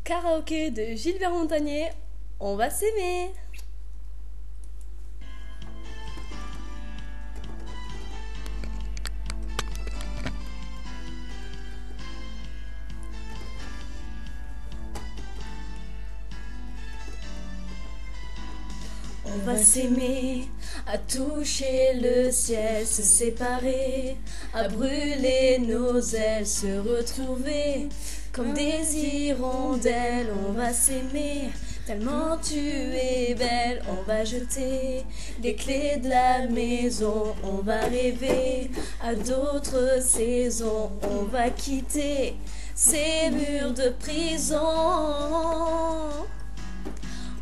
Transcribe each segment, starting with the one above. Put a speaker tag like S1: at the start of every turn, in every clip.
S1: Karaoké de Gilbert Montagnier, on va s'aimer. On va s'aimer, à toucher le ciel, se séparer, à brûler nos ailes, se retrouver comme des hirondelles. On va s'aimer, tellement tu es belle. On va jeter les clés de la maison, on va rêver à d'autres saisons. On va quitter ces murs de prison.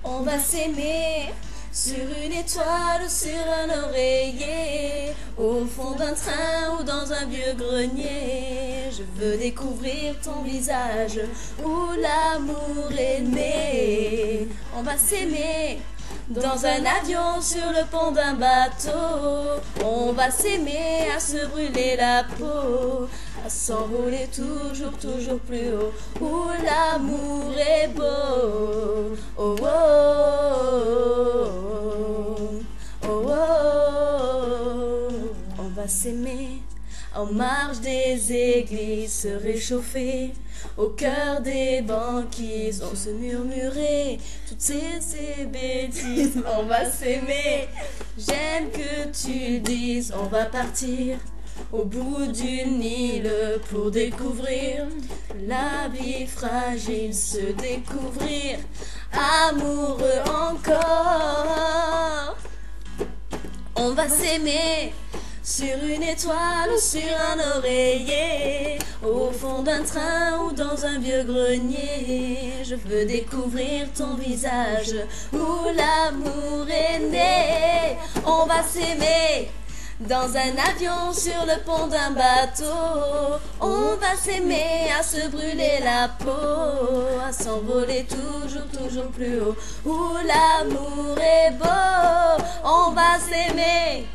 S1: On va s'aimer sur une étoile ou sur un oreiller, au fond d'un train ou dans un vieux grenier. Je veux découvrir ton visage où l'amour est né. On va s'aimer dans un avion, sur le pont d'un bateau. On va s'aimer à se brûler la peau, à s'envoler toujours, toujours plus haut, où l'amour est beau. Oh, oh, oh, oh, oh. On va s'aimer en marge des églises, se réchauffer au cœur des banquises. On se murmurait toutes ces bêtises. On va s'aimer, j'aime que tu dises. On va partir au bout d'une île pour découvrir la vie fragile, se découvrir amoureux encore. On va s'aimer sur une étoile ou sur un oreiller, au fond d'un train ou dans un vieux grenier. Je veux découvrir ton visage où l'amour est né. On va s'aimer dans un avion, sur le pont d'un bateau. On va s'aimer à se brûler la peau, à s'envoler toujours, toujours plus haut, où l'amour est beau. On va s'aimer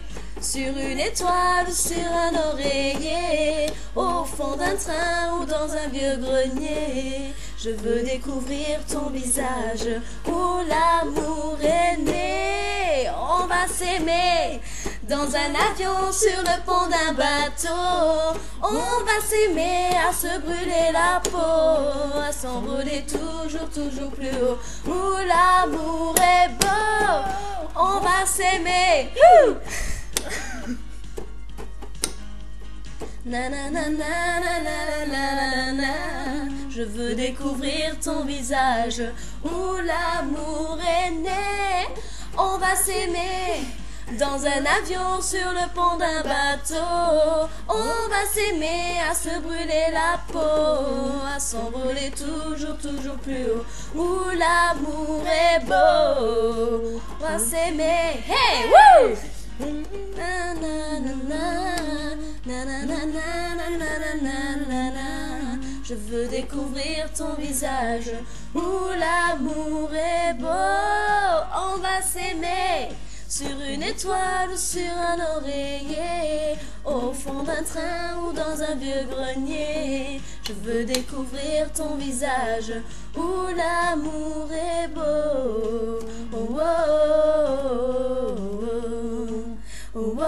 S1: sur une étoile, sur un oreiller, au fond d'un train ou dans un vieux grenier. Je veux découvrir ton visage où l'amour est né. On va s'aimer dans un avion, sur le pont d'un bateau. On va s'aimer à se brûler la peau, à s'envoler toujours, toujours plus haut, où l'amour est beau. On va s'aimer. Na na na na na na na na. Je veux découvrir ton visage où l'amour est né. On va s'aimer dans un avion, sur le pont d'un bateau. On va s'aimer à se brûler la peau, à s'envoler toujours, toujours plus haut, où l'amour est beau. On va s'aimer. Hey, woo! Na na na na na na na na na na. Je veux découvrir ton visage où l'amour est beau. On va s'aimer sur une étoile ou sur un oreiller, au fond d'un train ou dans un vieux grenier. Je veux découvrir ton visage où l'amour est beau. Oh, oh, oh, oh, oh, oh.